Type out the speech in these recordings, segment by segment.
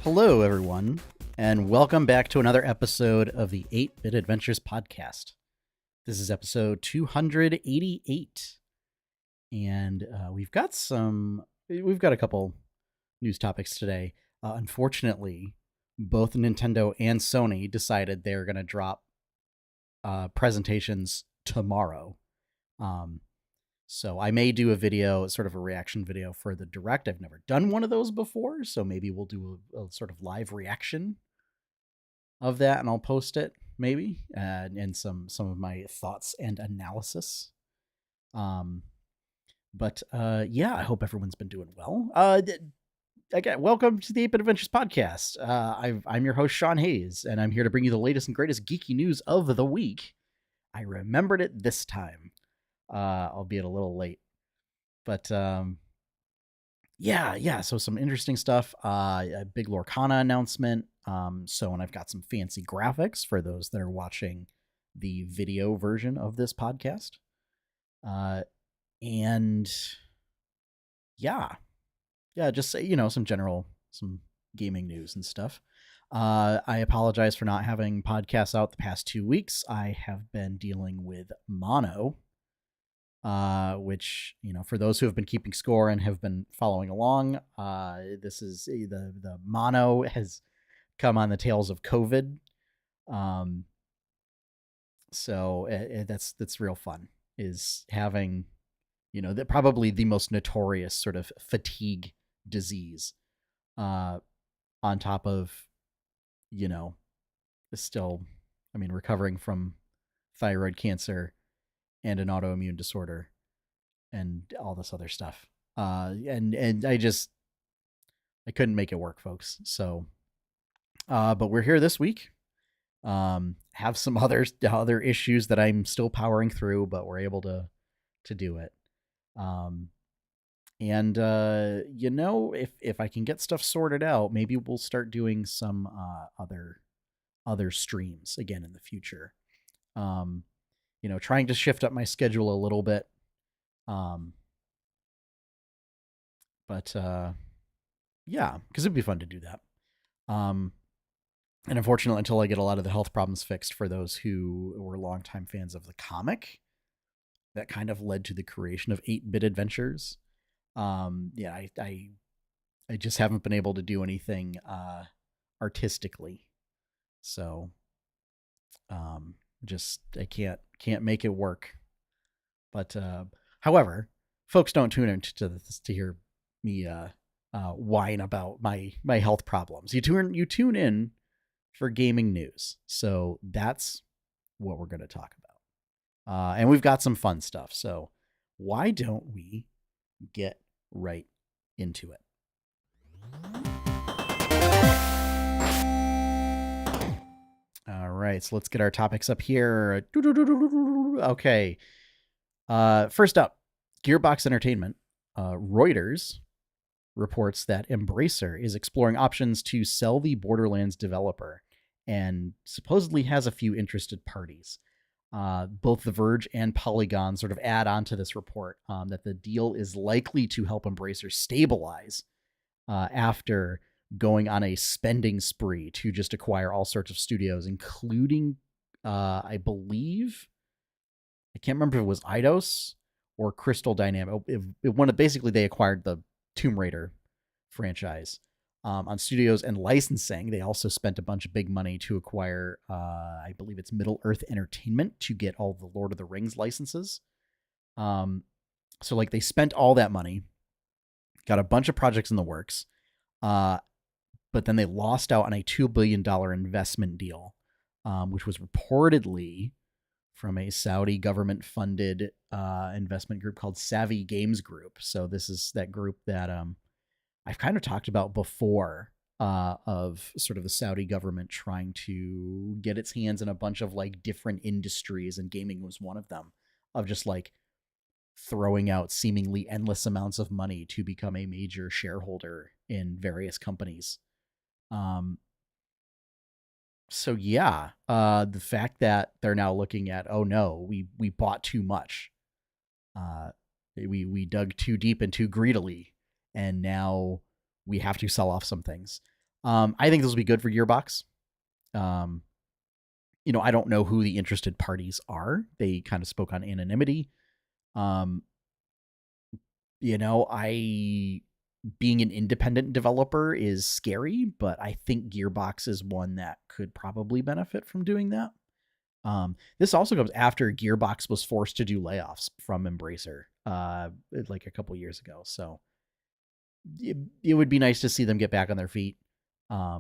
Hello, everyone, and welcome back to another episode of the 8-Bit Adventures podcast. This is episode 288, and we've got a couple news topics today. Unfortunately, both Nintendo and Sony decided they're going to drop presentations tomorrow. So I may do a video, sort of a reaction video for the Direct. I've never done one of those before, so maybe we'll do a sort of live reaction of that, and I'll post it maybe, and some of my thoughts and analysis. But yeah, I hope everyone's been doing well. Again, welcome to the 8-Bit Adventures podcast. I'm your host, Sean Hayes, and I'm here to bring you the latest and greatest geeky news of the week. I remembered it this time. Albeit a little late, but yeah. So some interesting stuff. A big Lorcana announcement. And I've got some fancy graphics for those that are watching the video version of this podcast. And yeah, just some gaming news and stuff. I apologize for not having podcasts out the past 2 weeks. I have been dealing with mono. Which, for those who have been keeping score and have been following along, this is the mono has come on the tails of COVID. So that's real fun, is having, probably the most notorious sort of fatigue disease, on top of, recovering from thyroid cancer and an autoimmune disorder and all this other stuff. And I couldn't make it work, folks. So, but we're here this week. Have some other issues that I'm still powering through, but we're able to do it. If I can get stuff sorted out, maybe we'll start doing some other streams again in the future. Trying to shift up my schedule a little bit. Yeah, because it'd be fun to do that. And unfortunately, until I get a lot of the health problems fixed for those who were longtime fans of the comic, that kind of led to the creation of 8-Bit Adventures. I just haven't been able to do anything artistically. So, I can't make it work. But however, folks don't tune in to hear me whine about my health problems. You tune in for gaming news. So that's what we're going to talk about. And we've got some fun stuff. So why don't we get right into it? All right, so let's get our topics up here. Okay. First up, Gearbox Entertainment. Reuters reports that Embracer is exploring options to sell the Borderlands developer and supposedly has a few interested parties. Both The Verge and Polygon sort of add on to this report that the deal is likely to help Embracer stabilize after going on a spending spree to just acquire all sorts of studios, including, I believe, I can't remember if it was Eidos or Crystal Dynamics. Basically, they acquired the Tomb Raider franchise on studios and licensing. They also spent a bunch of big money to acquire, I believe it's Middle Earth Entertainment, to get all the Lord of the Rings licenses. So they spent all that money, got a bunch of projects in the works, but then they lost out on a $2 billion investment deal, which was reportedly from a Saudi government-funded investment group called Savvy Games Group. So this is that group that I've kind of talked about before, of sort of the Saudi government trying to get its hands in a bunch of different industries, and gaming was one of them, of just throwing out seemingly endless amounts of money to become a major shareholder in various companies. So yeah, the fact that they're now looking at, oh no, we bought too much. We dug too deep and too greedily, and now we have to sell off some things. I think this will be good for Gearbox. I don't know who the interested parties are. They kind of spoke on anonymity. I being an independent developer is scary, but I think Gearbox is one that could probably benefit from doing that. This also comes after Gearbox was forced to do layoffs from Embracer, like a couple years ago. So it would be nice to see them get back on their feet. I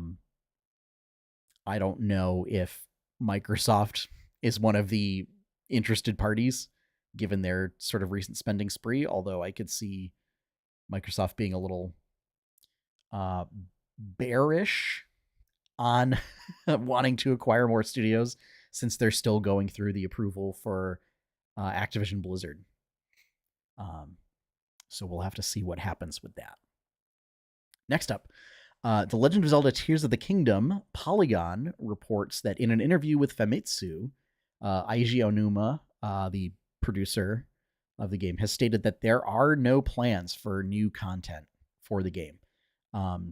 don't know if Microsoft is one of the interested parties, given their sort of recent spending spree, although I could see Microsoft being a little bearish on wanting to acquire more studios since they're still going through the approval for Activision Blizzard. So we'll have to see what happens with that. Next up, The Legend of Zelda Tears of the Kingdom, Polygon reports that in an interview with Famitsu, Eiji Anouma, the producer of the game, has stated that there are no plans for new content for the game.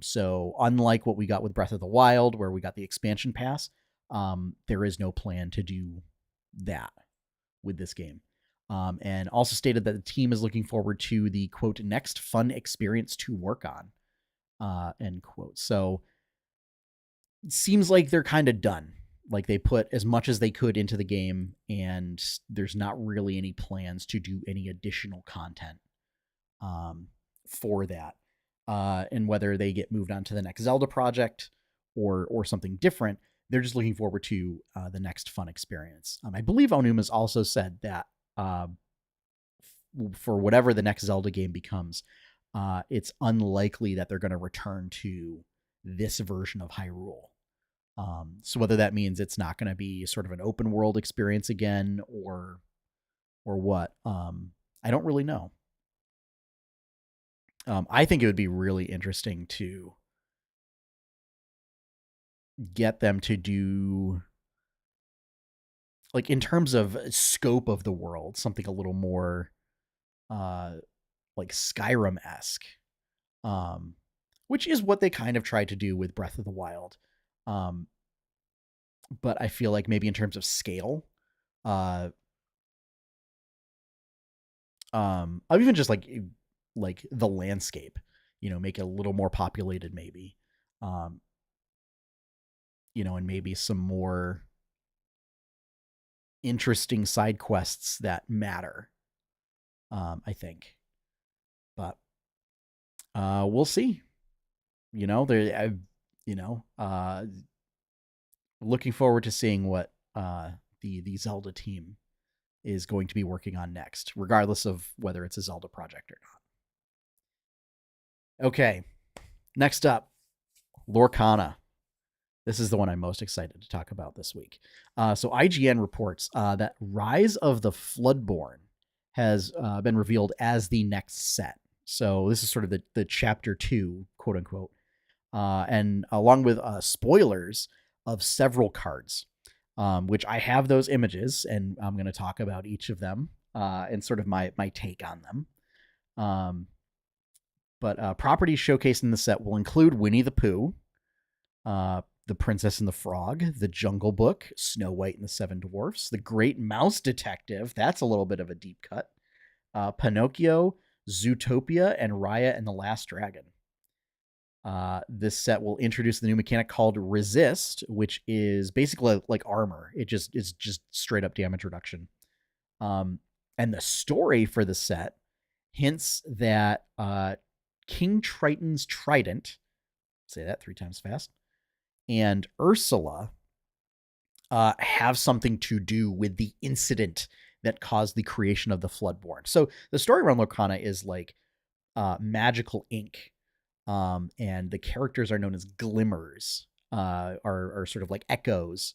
So unlike what we got with Breath of the Wild, where we got the expansion pass, there is no plan to do that with this game. And also stated that the team is looking forward to the, quote, next fun experience to work on, end quote. So it seems like they're kind of done. Like they put as much as they could into the game, and there's not really any plans to do any additional content for that. And whether they get moved on to the next Zelda project or something different, they're just looking forward to the next fun experience. I believe Onuma's also said that for whatever the next Zelda game becomes, it's unlikely that they're going to return to this version of Hyrule. So whether that means it's not going to be sort of an open world experience again or what, I don't really know. I think it would be really interesting to get them to do, like, in terms of scope of the world, something a little more like Skyrim-esque, which is what they kind of tried to do with Breath of the Wild. But I feel like maybe in terms of scale, of even just like the landscape, make it a little more populated, maybe, and maybe some more interesting side quests that matter. I think, but we'll see. Looking forward to seeing what the Zelda team is going to be working on next, regardless of whether it's a Zelda project or not. Okay, next up, Lorcana. This is the one I'm most excited to talk about this week. So IGN reports that Rise of the Floodborn has been revealed as the next set. So this is sort of the chapter 2, quote unquote, and along with spoilers of several cards, which I have those images, and I'm going to talk about each of them and sort of my take on them. But properties showcased in the set will include Winnie the Pooh, The Princess and the Frog, The Jungle Book, Snow White and the Seven Dwarfs, The Great Mouse Detective, that's a little bit of a deep cut, Pinocchio, Zootopia, and Raya and the Last Dragon. This set will introduce the new mechanic called Resist, which is basically like armor. It's just straight up damage reduction. And the story for the set hints that King Triton's trident, say that 3 times fast, and Ursula have something to do with the incident that caused the creation of the Floodborn. So the story around Lorcana is like magical ink. And the characters are known as glimmers, are sort of like echoes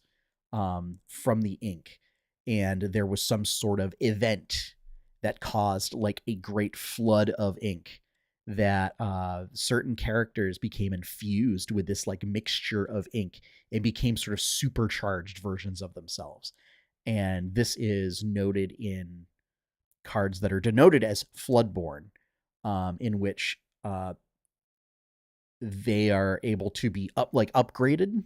from the ink. And there was some sort of event that caused like a great flood of ink that certain characters became infused with this like mixture of ink and became sort of supercharged versions of themselves. And this is noted in cards that are denoted as Floodborn, in which they are able to be upgraded.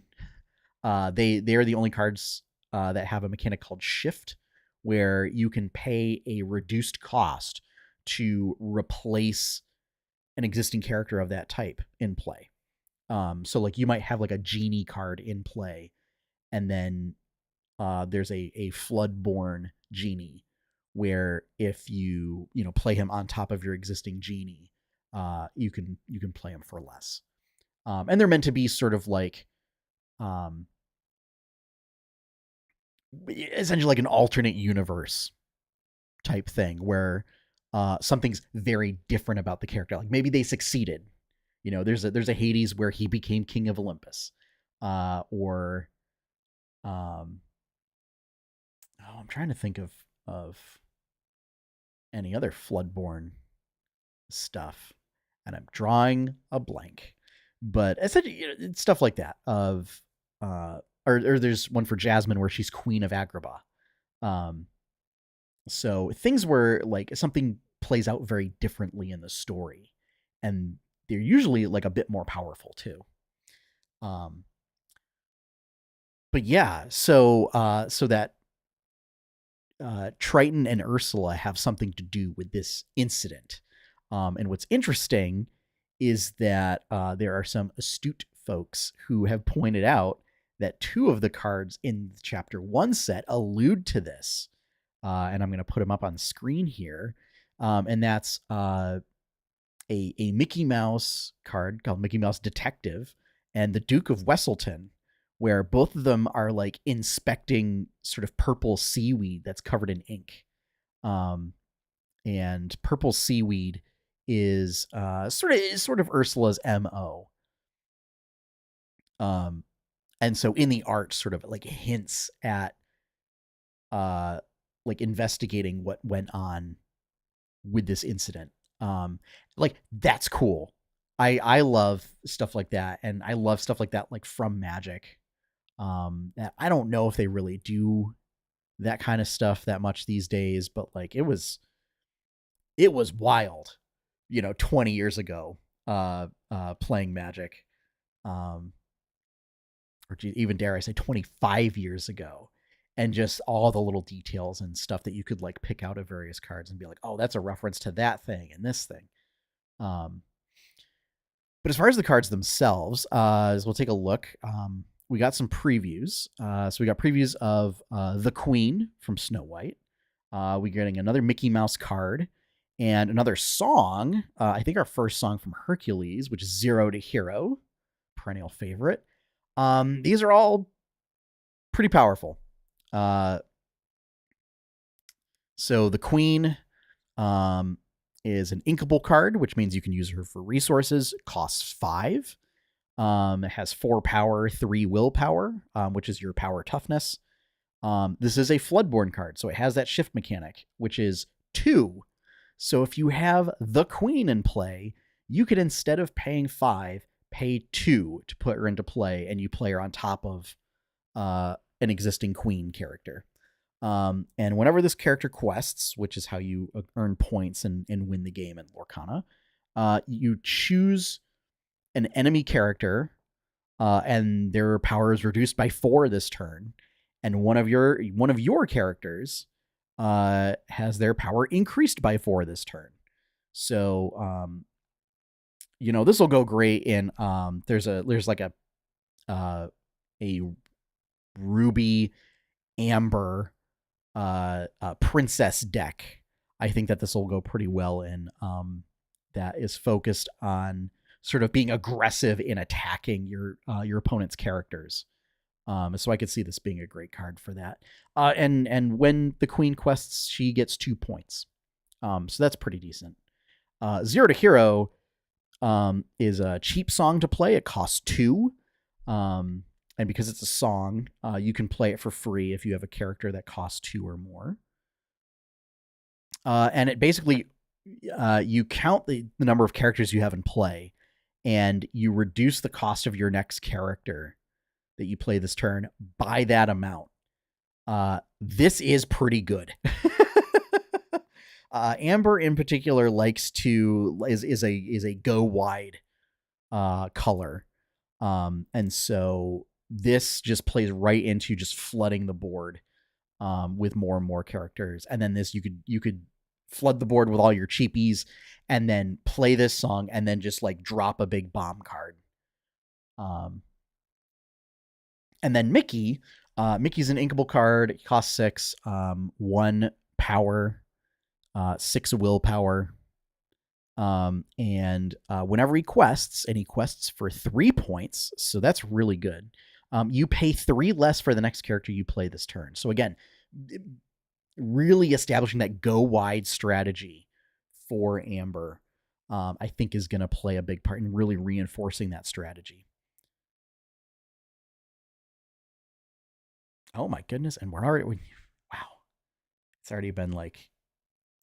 They are the only cards that have a mechanic called shift, where you can pay a reduced cost to replace an existing character of that type in play. So like you might have like a genie card in play, and then there's a Floodborn genie, where if you play him on top of your existing genie, you can play him for less. And they're meant to be sort of like essentially like an alternate universe type thing, where something's very different about the character. Like maybe they succeeded. There's a Hades where he became king of Olympus, or I'm trying to think of any other Floodborn stuff, and I'm drawing a blank. But essentially, it's stuff like that. Or there's one for Jasmine where she's Queen of Agrabah. So things where like something plays out very differently in the story, and they're usually like a bit more powerful too. But yeah, so that Triton and Ursula have something to do with this incident. And what's interesting is that there are some astute folks who have pointed out that 2 of the cards in the Chapter 1 set allude to this. And I'm going to put them up on screen here. And that's a Mickey Mouse card called Mickey Mouse Detective and the Duke of Wesselton, where both of them are like inspecting sort of purple seaweed that's covered in ink. And purple seaweed is sort of Ursula's MO. And so in the art sort of like hints at like investigating what went on with this incident. Like that's cool. I love stuff like that, and I love stuff like that like from Magic. I don't know if they really do that kind of stuff that much these days, but like it was wild, 20 years ago, playing Magic, or even dare I say 25 years ago, and just all the little details and stuff that you could like pick out of various cards and be like, oh, that's a reference to that thing and this thing. But as far as the cards themselves, as we'll take a look, we got some previews. So we got previews of the Queen from Snow White. We're getting another Mickey Mouse card and another song. I think our first song from Hercules, which is 0 to Hero, perennial favorite. These are all pretty powerful. So the Queen is an inkable card, which means you can use her for resources. It costs 5. It has 4 power, 3 willpower, which is your power toughness. This is a Floodborn card, so it has that shift mechanic, which is 2. So if you have the Queen in play, you could, instead of paying 5, pay 2 to put her into play, and you play her on top of an existing Queen character. And whenever this character quests, which is how you earn points and win the game in Lorcana, you choose an enemy character, and their power is reduced by 4 this turn, and one of your characters has their power increased by 4 this turn. So this will go great in there's like a ruby amber princess deck. I think that this will go pretty well in, that is focused on sort of being aggressive in attacking your opponent's characters. So I could see this being a great card for that. And when the Queen quests, she gets 2 points. So that's pretty decent. 0 to Hero is a cheap song to play. It costs 2. And because it's a song, you can play it for free if you have a character that costs 2 or more. And it basically, you count the number of characters you have in play, and you reduce the cost of your next character that you play this turn by that amount. This is pretty good. Amber in particular is a go wide color. And so this just plays right into just flooding the board with more and more characters. And then this you could flood the board with all your cheapies and then play this song and then just like drop a big bomb card. And then Mickey, Mickey's an inkable card. It costs 6, 1 power, 6 willpower. And whenever he quests, and he quests for 3 points, so that's really good. You pay 3 less for the next character you play this turn. So again, really establishing that go wide strategy for Amber, I think is going to play a big part in really reinforcing that strategy. Oh my goodness. And we're already, wow. It's already been like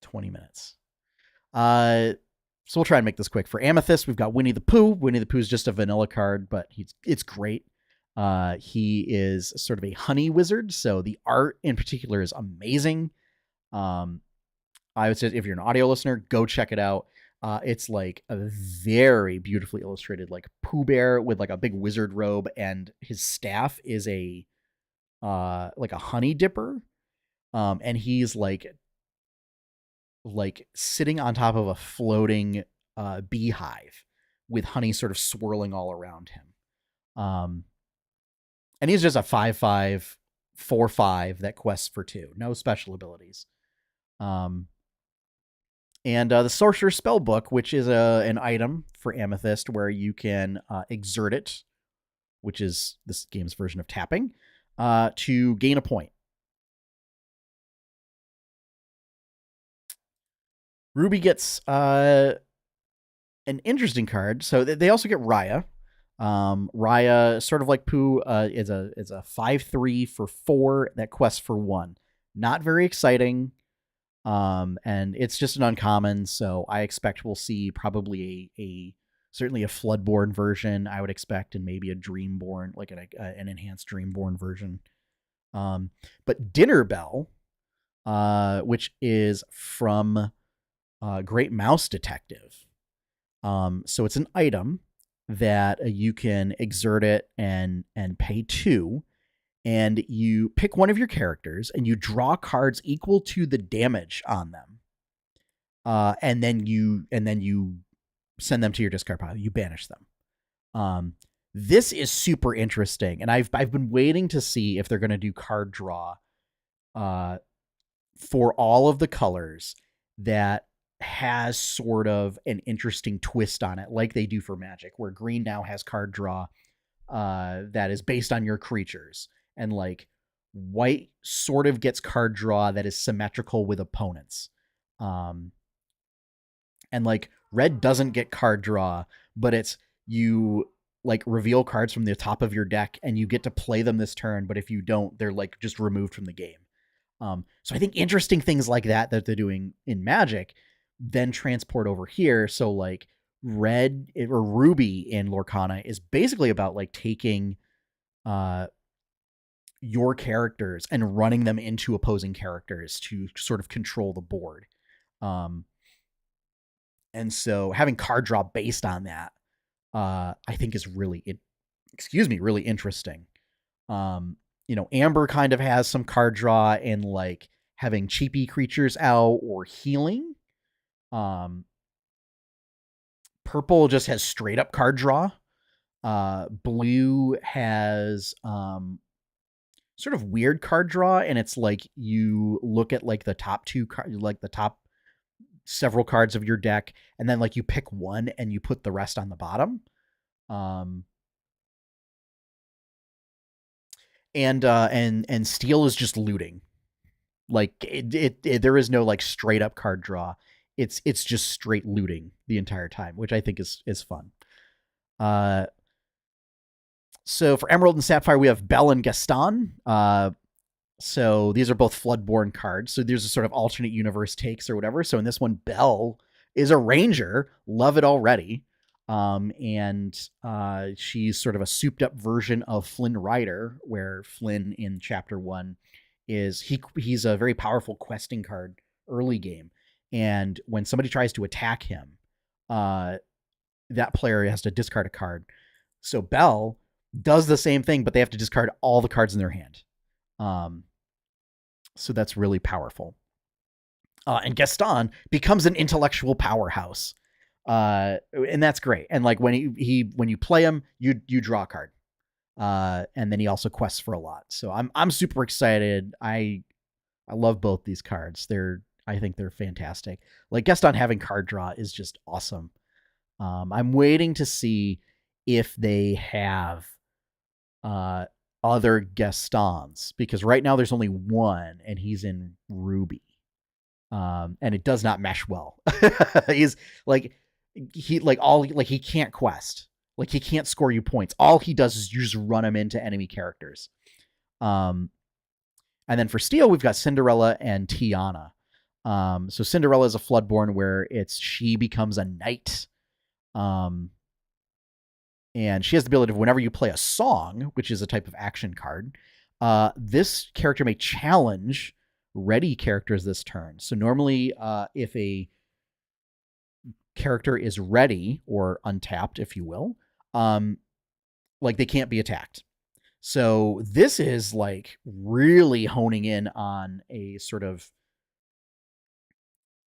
20 minutes. So we'll try and make this quick. For Amethyst, we've got Winnie the Pooh. Winnie the Pooh is just a vanilla card, but it's great. He is sort of a honey wizard, so the art in particular is amazing. I would say if you're an audio listener, go check it out. It's like a very beautifully illustrated, like Pooh Bear with like a big wizard robe, and his staff is a like a honey dipper, and he's like sitting on top of a floating beehive with honey sort of swirling all around him. And he's just a 5/5, 4/5 that quests for 2. No special abilities. And the Sorcerer's Spellbook, which is an item for Amethyst where you can exert it, which is this game's version of tapping, to gain a point. Ruby gets an interesting card. So they also get Raya. Raya, sort of like Pooh, is a 5/3 for 4 that quests for 1. Not very exciting. And it's just an uncommon, so I expect we'll see probably certainly a Floodborn version, I would expect, and maybe a Dreamborn, like an enhanced Dreamborn version. But Dinner Bell, which is from Great Mouse Detective. So it's an item that you can exert it and pay 2, and you pick one of your characters and you draw cards equal to the damage on them. And then you send them to your discard pile. You banish them. This is super interesting, and I've been waiting to see if they're going to do card draw for all of the colors that has sort of an interesting twist on it, like they do for Magic, where green now has card draw that is based on your creatures, and like white sort of gets card draw that is symmetrical with opponents. And like red doesn't get card draw, but it's you like reveal cards from the top of your deck and you get to play them this turn, but if you don't, they're like just removed from the game. So I think interesting things like that they're doing in Magic then transport over here. So like red or ruby in Lorcana is basically about like taking your characters and running them into opposing characters to sort of control the board. And so having card draw based on that, I think is really interesting. Amber kind of has some card draw in like having cheapy creatures out or healing. Purple just has straight up card draw. Blue has sort of weird card draw, and it's like you look at like the top 2 like the top several cards of your deck, and then like you pick one and you put the rest on the bottom. And steel is just looting. Like there is no like straight up card draw. It's just straight looting the entire time, which I think is fun. So for Emerald and Sapphire, we have Belle and Gaston. So these are both Floodborn cards. So there's a sort of alternate universe takes or whatever. So in this one, Belle is a ranger. Love it already. And she's sort of a souped up version of Flynn Rider, where Flynn in chapter 1 is he's a very powerful questing card early game. And when somebody tries to attack him, that player has to discard a card. So Belle does the same thing, but they have to discard all the cards in their hand. So that's really powerful. And Gaston becomes an intellectual powerhouse. And that's great. And like when when you play him, you draw a card. And then he also quests for a lot. So I'm super excited. I love both these cards. I think they're fantastic. Like Gaston having card draw is just awesome. I'm waiting to see if they have other Gastons, because right now there's only one, and he's in Ruby. And it does not mesh well. He's like he can't quest. Like he can't score you points. All he does is you just run him into enemy characters. And then for Steel, we've got Cinderella and Tiana. So Cinderella is a Floodborn where she becomes a knight. And she has the ability of whenever you play a song, which is a type of action card, this character may challenge ready characters this turn. So normally, if a character is ready or untapped, if you will, like they can't be attacked. So this is like really honing in on a sort of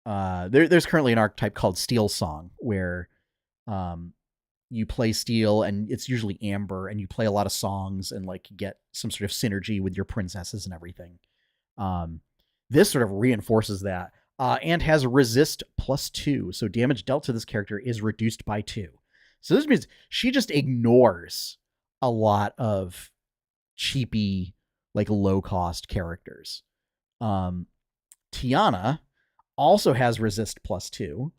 there's currently an archetype called Steel Song where you play Steel and it's usually Amber, and you play a lot of songs and like get some sort of synergy with your princesses and everything. This sort of reinforces that and has resist +2. So damage dealt to this character is reduced by 2. So this means she just ignores a lot of cheapy, like low cost characters. Tiana also has resist +2.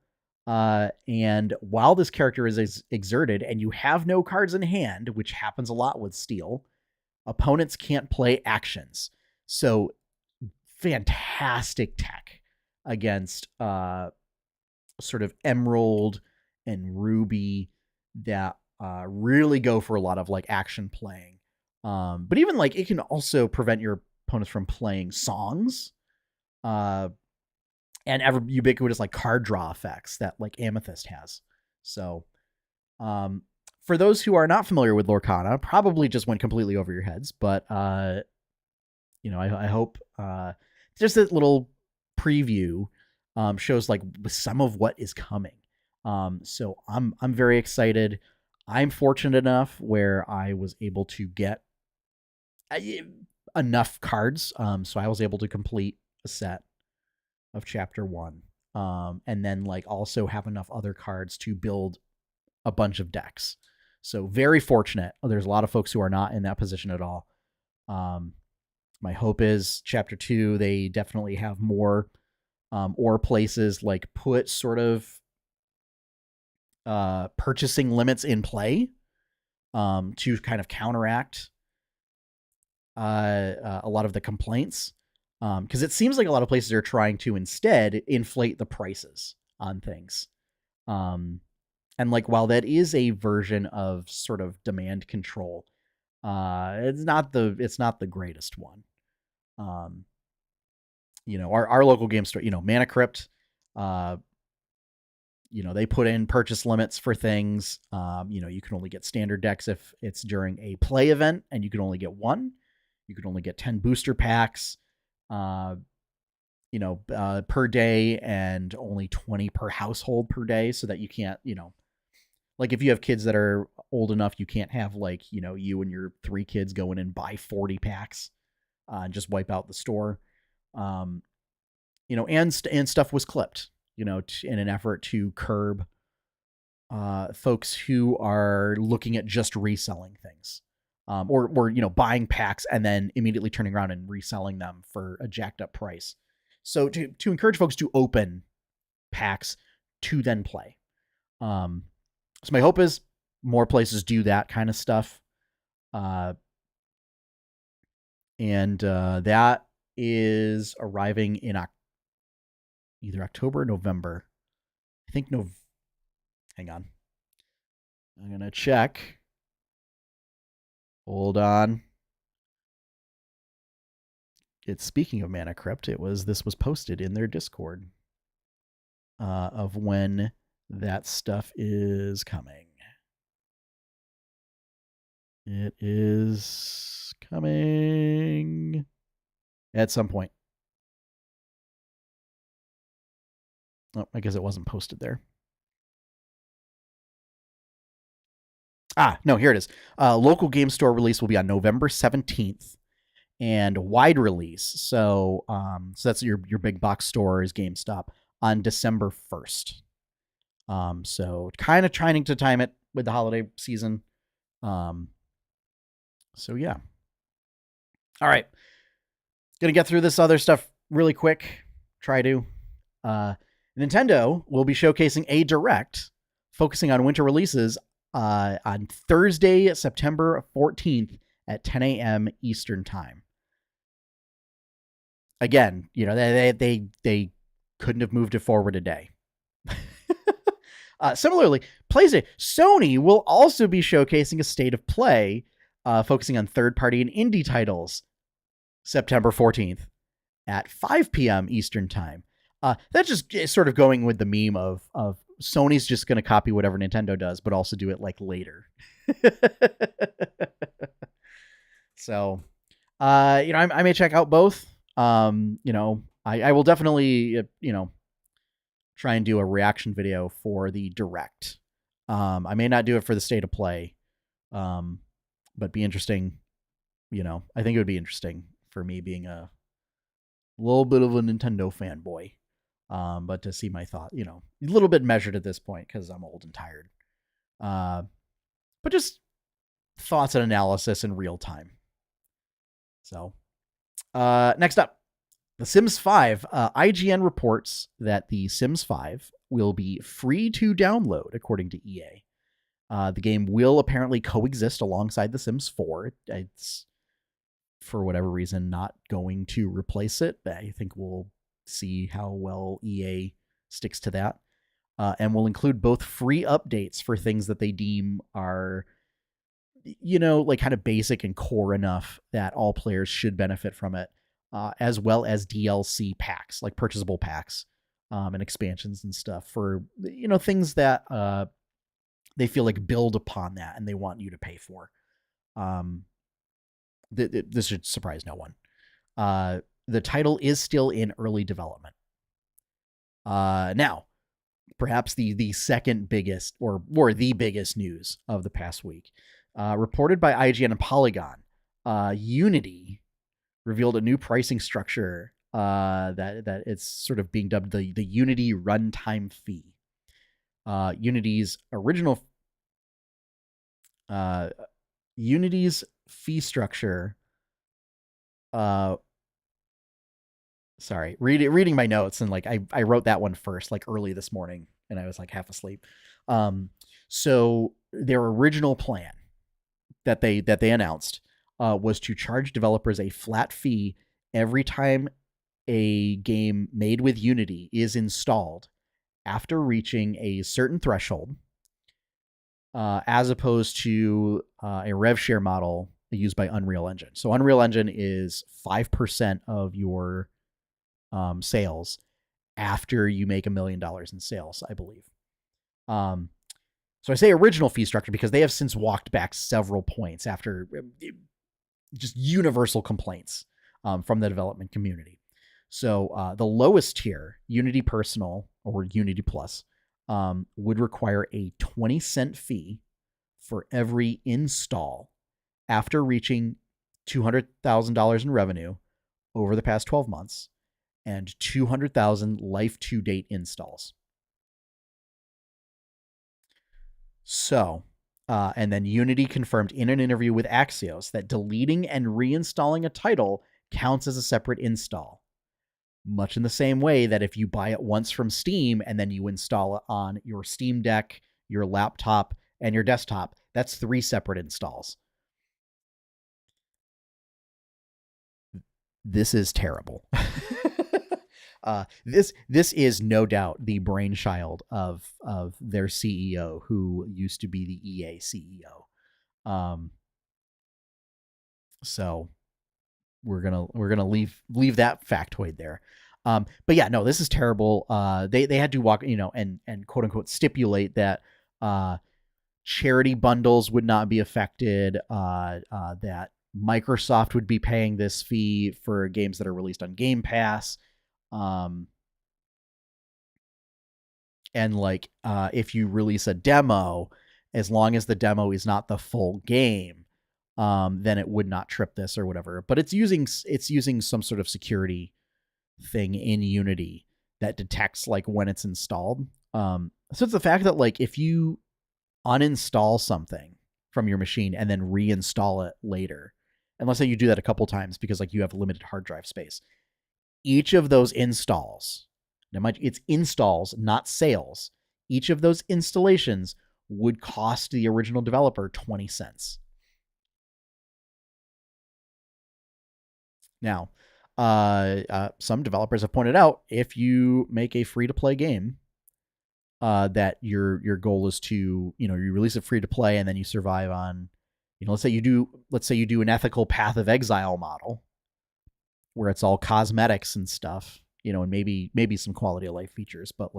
And while this character is exerted and you have no cards in hand, which happens a lot with Steel, opponents can't play actions. So fantastic tech against sort of Emerald and Ruby that really go for a lot of like action playing. But even like it can also prevent your opponents from playing songs. And ever ubiquitous like card draw effects that like Amethyst has. So for those who are not familiar with Lorcana, probably just went completely over your heads, but I hope just a little preview shows like some of what is coming. So I'm very excited. I'm fortunate enough where I was able to get enough cards. So I was able to complete a set of chapter 1. And then like also have enough other cards to build a bunch of decks. So very fortunate. There's a lot of folks who are not in that position at all. My hope is chapter 2, they definitely have more or places like put sort of purchasing limits in play to kind of counteract a lot of the complaints. Because it seems like a lot of places are trying to instead inflate the prices on things. And like while that is a version of sort of demand control, it's not the greatest one. Our local game store, Mana Crypt, they put in purchase limits for things. You can only get standard decks if it's during a play event, and you can only get 1. You can only get 10 booster packs, per day, and only 20 per household per day, so that you can't, like if you have kids that are old enough, you can't have like, you and your 3 kids go in and buy 40 packs and just wipe out the store. And stuff was clipped, in an effort to curb folks who are looking at just reselling things. Or buying packs and then immediately turning around and reselling them for a jacked up price. So to encourage folks to open packs to then play. So my hope is more places do that kind of stuff. And that is arriving in either October or November. I think hang on. I'm going to check. Hold on. It's speaking of Mana Crypt. This was posted in their Discord of when That stuff is coming. It is coming at some point. Oh, I guess it wasn't posted there. No, here it is. Local game store release will be on November 17th, and wide release. So that's your big box store is GameStop on December 1st. So kind of trying to time it with the holiday season. So yeah. All right. Gonna get through this other stuff really quick. Try to. Nintendo will be showcasing a direct focusing on winter releases on Thursday, September 14th at 10 a.m. Eastern Time. Again, they couldn't have moved it forward a day. Similarly, Sony will also be showcasing a state of play focusing on third-party and indie titles September 14th at 5 p.m. Eastern Time. That's just sort of going with the meme of Sony's just going to copy whatever Nintendo does, but also do it like later. So, I may check out both. I will definitely, try and do a reaction video for the direct. I may not do it for the state of play, but be interesting. I think it would be interesting for me being a little bit of a Nintendo fanboy. But to see my thought, a little bit measured at this point because I'm old and tired. But just thoughts and analysis in real time. So, next up, The Sims 5. IGN reports that The Sims 5 will be free to download, according to EA. The game will apparently coexist alongside The Sims 4. It's, for whatever reason, not going to replace it. I think we'll see how well EA sticks to that. And will include both free updates for things that they deem are, like kind of basic and core enough that all players should benefit from it, as well as DLC packs, like purchasable packs, and expansions and stuff for, things that they feel like build upon that and they want you to pay for. This should surprise no one. The title is still in early development. Now, perhaps the second biggest or the biggest news of the past week, reported by IGN and Polygon, Unity revealed a new pricing structure that it's sort of being dubbed the Unity runtime fee. Unity's fee structure. Sorry, reading my notes, and like I wrote that one first, like early this morning, and I was like half asleep. So their original plan that they announced was to charge developers a flat fee every time a game made with Unity is installed after reaching a certain threshold, as opposed to a rev share model used by Unreal Engine. So Unreal Engine is 5% of your sales after you make $1 million in sales, I believe. So I say original fee structure because they have since walked back several points after just universal complaints from the development community. So the lowest tier, Unity Personal or Unity Plus, would require a 20-cent fee for every install after reaching $200,000 in revenue over the past 12 months and 200,000 life-to-date installs. So, and then Unity confirmed in an interview with Axios that deleting and reinstalling a title counts as a separate install. Much in the same way that if you buy it once from Steam and then you install it on your Steam Deck, your laptop, and your desktop, that's 3 separate installs. This is terrible. This is no doubt the brainchild of their CEO, who used to be the EA CEO. So we're gonna leave that factoid there. But yeah, no, this is terrible. They had to walk, and quote unquote stipulate that charity bundles would not be affected. That Microsoft would be paying this fee for games that are released on Game Pass. And like, if you release a demo, as long as the demo is not the full game, then it would not trip this or whatever. But it's using some sort of security thing in Unity that detects like when it's installed. So it's the fact that like if you uninstall something from your machine and then reinstall it later, and let's say you do that a couple times because like you have limited hard drive space, each of those installs, it's installs, not sales, each of those installations would cost the original developer 20 cents. Now, some developers have pointed out if you make a free-to-play game, that your goal is to, you release it free to play and then you survive on, let's say you do an ethical Path of Exile model where it's all cosmetics and stuff, and maybe some quality of life features, but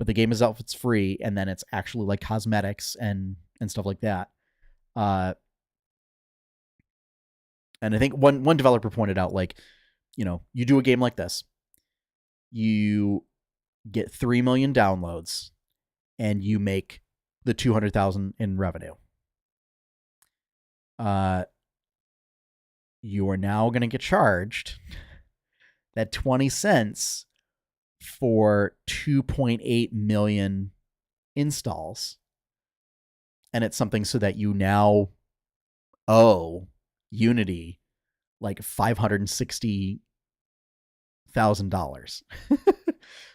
the game itself, it's free, and then it's actually like cosmetics and stuff like that. And I think one developer pointed out, like, you do a game like this, you get 3 million downloads, and you make the 200,000 in revenue. You are now going to get charged that 20 cents for 2.8 million installs. And it's something so that you now owe Unity like $560,000.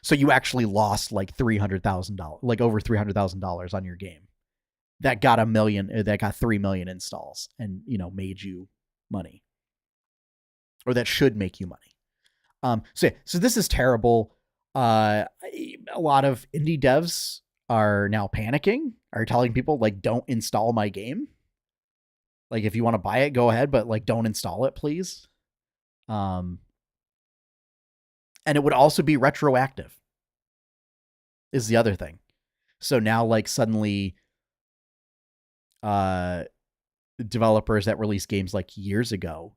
So you actually lost like $300,000, like over $300,000 on your game. That got 3 million installs and, made you money. Or that should make you money. So this is terrible. A lot of indie devs are now panicking, are telling people like, don't install my game. Like, if you want to buy it, go ahead, but like, don't install it, please. And it would also be retroactive is the other thing. So now like suddenly developers that released games like years ago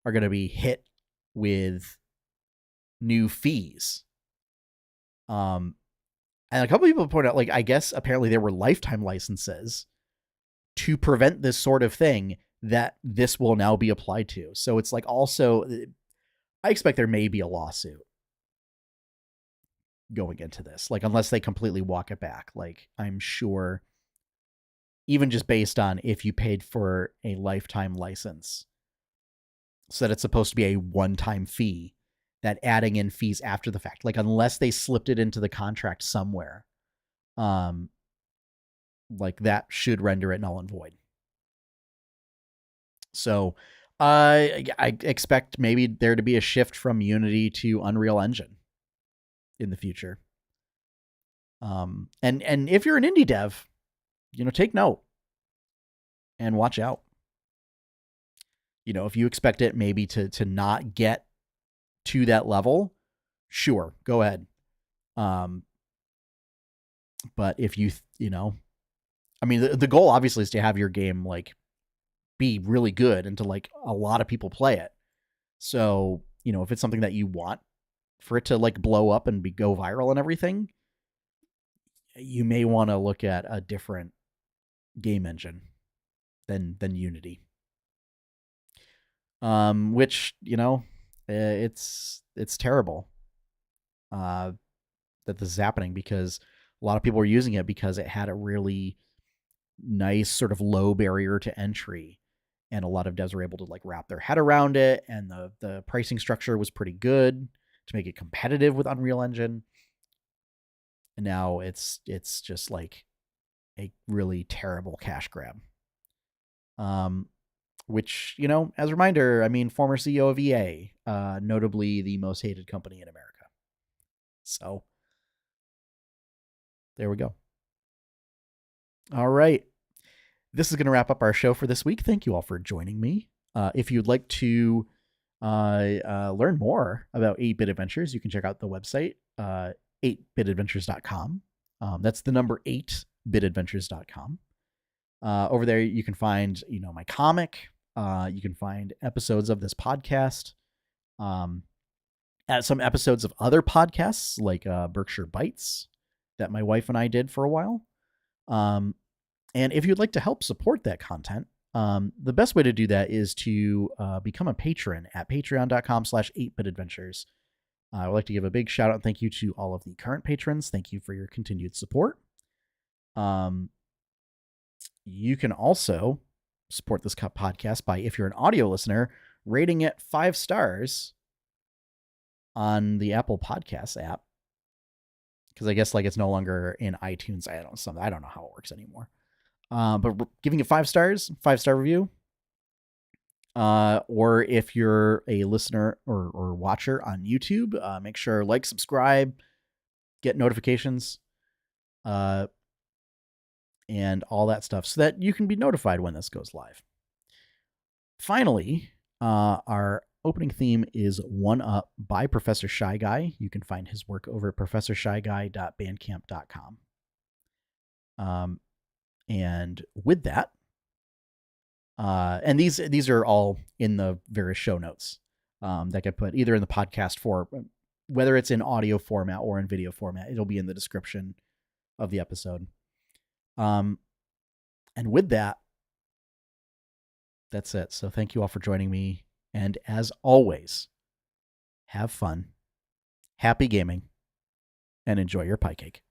are going to be hit with new fees. And a couple people point out, like, I guess apparently there were lifetime licenses to prevent this sort of thing that this will now be applied to. So it's like, also, I expect there may be a lawsuit going into this, like, unless they completely walk it back. Like, I'm sure, even just based on if you paid for a lifetime license, so that it's supposed to be a one-time fee, that adding in fees after the fact, like, unless they slipped it into the contract somewhere, like, that should render it null and void. So I expect maybe there to be a shift from Unity to Unreal Engine in the future. And if you're an indie dev, take note and watch out. If you expect it maybe to not get to that level, sure, go ahead. But if you I mean, the goal obviously is to have your game like be really good and to like a lot of people play it. So, if it's something that you want for it to like blow up and go viral and everything, you may want to look at a different game engine than Unity. Which, it's terrible that this is happening, because a lot of people are using it because it had a really nice sort of low barrier to entry, and a lot of devs were able to like wrap their head around it, and the pricing structure was pretty good to make it competitive with Unreal Engine. And now it's just like a really terrible cash grab. Which, as a reminder, I mean, former CEO of EA, notably the most hated company in America. So there we go. All right. This is going to wrap up our show for this week. Thank you all for joining me. If you'd like to learn more about 8-Bit Adventures, you can check out the website, 8bitadventures.com. That's the number 8bitadventures.com. Over there, you can find, my comic. You can find episodes of this podcast. At some episodes of other podcasts like Berkshire Bites that my wife and I did for a while. And if you'd like to help support that content, the best way to do that is to become a patron at patreon.com/8bitadventures. I would like to give a big shout out and thank you to all of the current patrons. Thank you for your continued support. You can also support this podcast by, if you're an audio listener, rating it 5 stars on the Apple Podcasts app. Because I guess it's no longer in iTunes. I don't know how it works anymore. But giving it 5 stars, 5-star review. Or if you're a listener or watcher on YouTube, make sure subscribe, get notifications, and all that stuff so that you can be notified when this goes live. Finally, our opening theme is One Up by Professor Shy Guy. You can find his work over at professorshyguy.bandcamp.com. And with that, and these are all in the various show notes that get put either in the podcast whether it's in audio format or in video format. It'll be in the description of the episode. And with that, that's it. So thank you all for joining me. And as always, have fun, happy gaming, and enjoy your pie cake.